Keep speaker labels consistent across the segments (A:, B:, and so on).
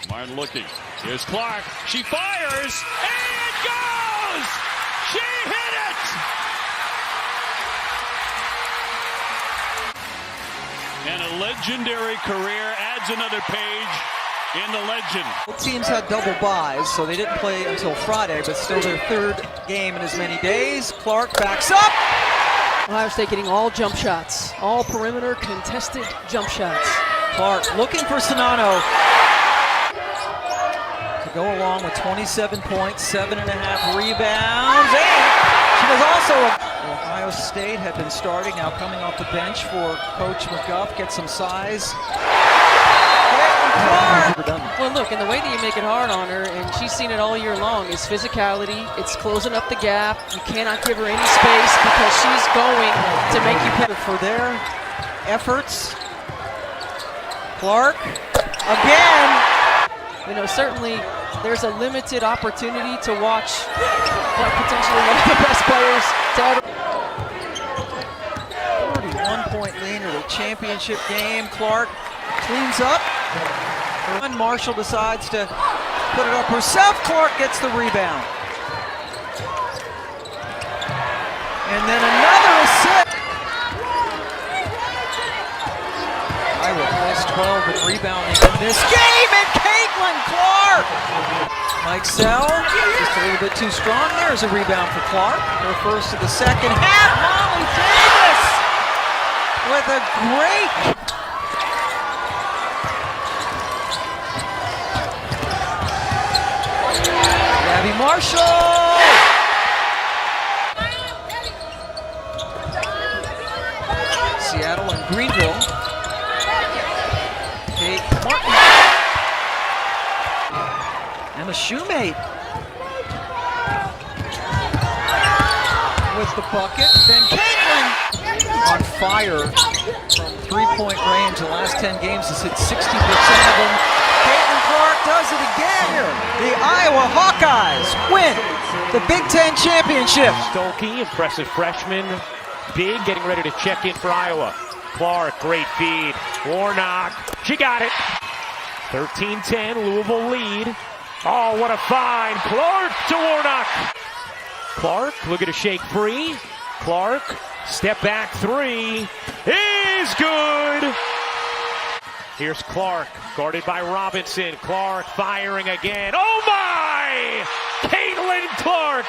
A: Martin looking. Here's Clark. She fires, and it goes! She hit it! And a legendary career adds another page in the legend.
B: Both teams had double byes, so they didn't play until Friday, but still their third game in as many days. Clark backs up.
C: Ohio State getting all jump shots, all perimeter contested jump shots.
B: Clark looking for Sonano to go along with 27 points, 7.5 rebounds, and she was also Ohio State had been starting, now coming off the bench for Coach McGuff, get some size.
C: Well, look, and the way that you make it hard on her, and she's seen it all year long, is physicality. It's closing up the gap. You cannot give her any space because she's going to make you pay.
B: For their efforts, Clark again.
C: You know, certainly there's a limited opportunity to watch Clark, potentially one of the best players to ever.
B: 41-point lead in the championship game. Clark cleans up. Marshall decides to put it up herself. Clark gets the rebound. And then another assist. Iowa plus 12 in rebounding in this game, and Caitlin Clark. Mike Sell, just a little bit too strong. There's a rebound for Clark. Her first of the second half. Molly Davis with a great. Abby Marshall! Seattle and Greenville. Kate Martin. Emma Shoemate with the bucket. Then Caitlin on fire from three-point range. The last 10 games has hit 60% of them. Caitlin Clark does it again. The Iowa Hawkeyes win the Big Ten Championship.
D: Stolke, impressive freshman. Big, getting ready to check in for Iowa. Clark, great feed. Warnock, she got it. 13-10, Louisville lead. Oh, what a find. Clark to Warnock. Clark, look at a shake free. Clark, step back three. Is good. Here's Clark, guarded by Robinson. Clark firing again. Oh my! Caitlin Clark!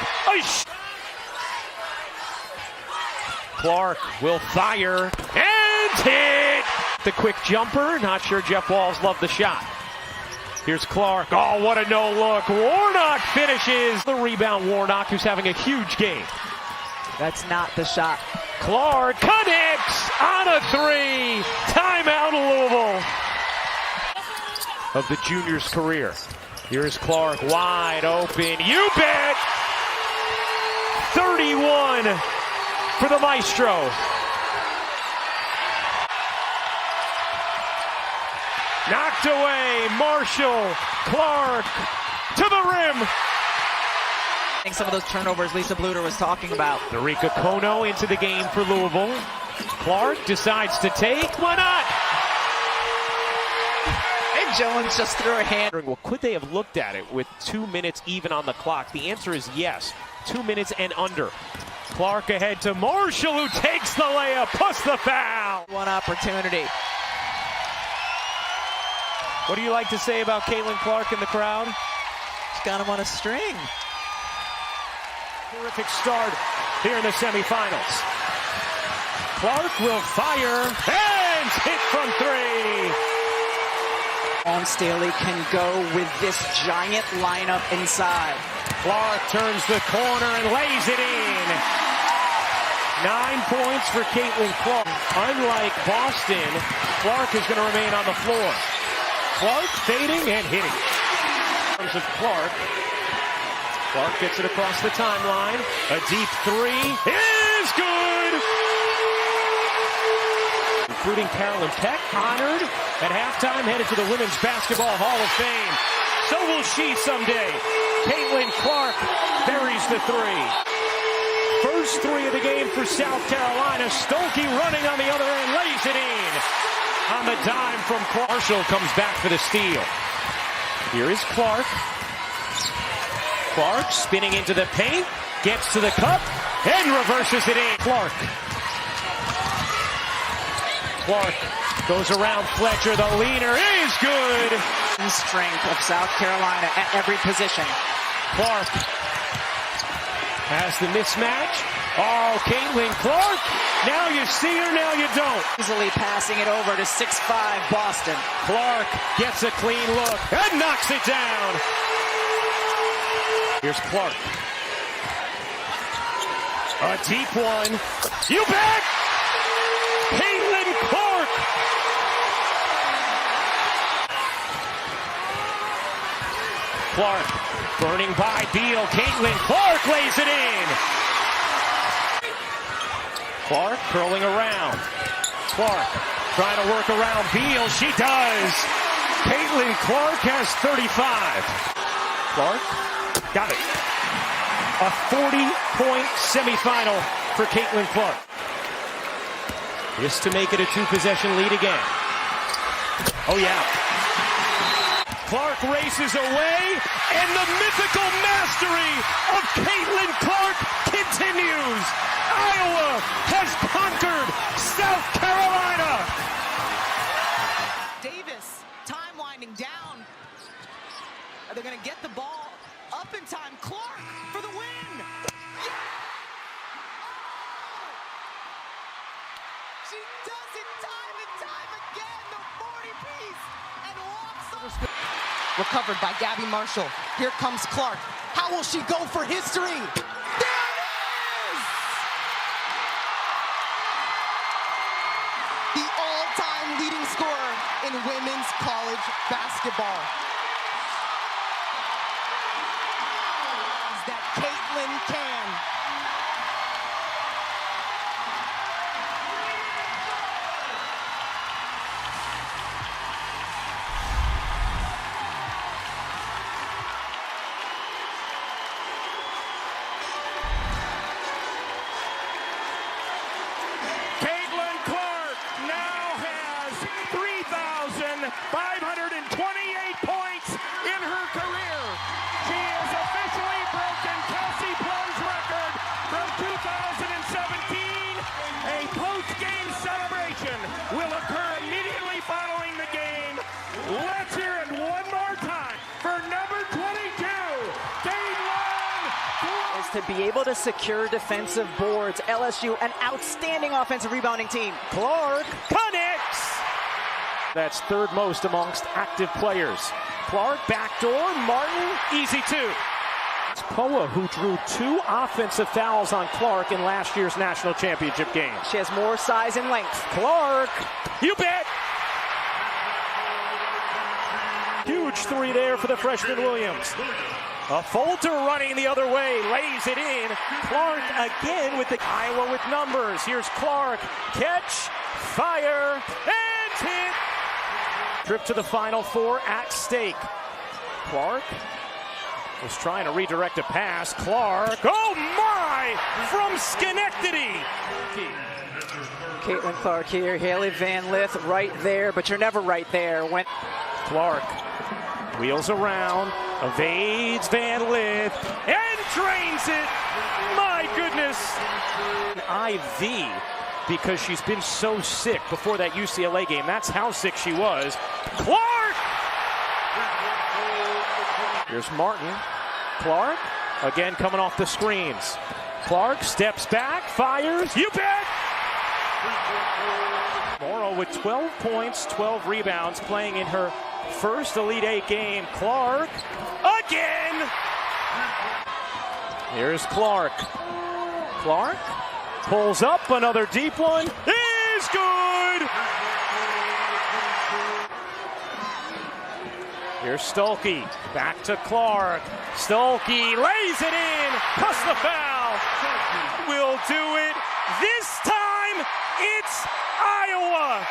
D: Clark will fire and hit! The quick jumper. Not sure Jeff Walls loved the shot. Here's Clark. Oh, what a no-look. Warnock finishes. The rebound, Warnock, who's having a huge game.
C: That's not the shot.
D: Clark connects on a three. Timeout, Louisville. Of the junior's career. Here's Clark wide open. You bet! 31 for the Maestro. Knocked away. Marshall. Clark to the rim.
E: I think some of those turnovers Lisa Bluter was talking about.
D: Narika Kono into the game for Louisville. Clark decides to take. Why not?
E: Jones just threw a hand.
D: Well, could they have looked at it with 2 minutes even on the clock? The answer is yes. 2 minutes and under. Clark ahead to Marshall, who takes the layup, plus the foul.
E: One opportunity.
D: What do you like to say about Caitlin Clark in the crowd?
E: She's got him on a string.
D: Terrific start here in the semifinals. Clark will fire and hit from three.
E: On Staley can go with this giant lineup inside.
D: Clark turns the corner and lays it in. 9 points for Caitlin Clark. Unlike Boston, Clark is going to remain on the floor. Clark fading and hitting. In terms of Clark. Clark gets it across the timeline. A deep three is good. Including Carolyn Peck, honored at halftime, headed to the Women's Basketball Hall of Fame. So will she someday. Caitlin Clark buries the three. First three of the game for South Carolina. Stolke running on the other end, lays it in. On the dime from Clark. Marshall comes back for the steal. Here is Clark. Clark spinning into the paint, gets to the cup, and reverses it in. Clark goes around Fletcher. The leaner is good.
E: Strength of South Carolina at every position.
D: Clark has the mismatch. Oh, Caitlin Clark. Now you see her, now you don't.
E: Easily passing it over to 6'5" Boston.
D: Clark gets a clean look and knocks it down. Here's Clark. A deep one. You bet! Caitlin Clark! Clark burning by Beal. Caitlin Clark lays it in. Clark curling around. Clark trying to work around Beal. She does. Caitlin Clark has 35. Clark got it. A 40-point semifinal for Caitlin Clark. This to make it a two-possession lead again. Oh, yeah. Clark races away, and the mythical mastery of Caitlin Clark continues. Iowa has conquered South Carolina.
F: Davis, time winding down. Are they going to get the ball up in time? Clark for the win. She does it time and time again, the 40-piece, and walks off. Recovered by Gabby Marshall. Here comes Clark. How will she go for history? There it is! The all-time leading scorer in women's college basketball. Is that Caitlin can.
D: Caitlin Clark now has 3,528 points in her career. She has officially broken Kelsey Plum's record from 2017. A post-game celebration will occur immediately following the game. Let's hear it one more time for number 22, Caitlin Clark.
E: Is to be able to secure defensive boards. LSU, an outstanding offensive rebounding team.
D: Clark connects. That's third most amongst active players. Clark, backdoor, Martin, easy two. It's Poa who drew 2 offensive fouls on Clark in last year's national championship game.
E: She has more size and length.
D: Clark, you bet. Huge three there for the freshman Williams. A Folter running the other way, lays it in. Clark again with the Iowa with numbers. Here's Clark, catch, fire, and hit. Trip to the Final Four at stake. Clark was trying to redirect a pass. Clark, oh my, from Schenectady.
E: Caitlin Clark here, Haley Van Lith right there, but you're never right there. When
D: Clark wheels around, evades Van Lith, and drains it. My goodness. IV, because she's been so sick before that UCLA game. That's how sick she was. Clark! Here's Martin. Clark, again coming off the screens. Clark steps back, fires. You bet! Morrow with 12 points, 12 rebounds, playing in her first Elite Eight game. Clark, again! Here's Clark. Clark pulls up, another deep one. Is good! Here's Stolke, back to Clark. Stolke lays it in, plus the foul. Will do it. This time, it's Iowa.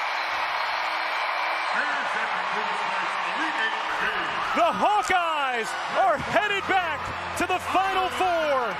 D: The Hawkeyes are headed back to the Final Four.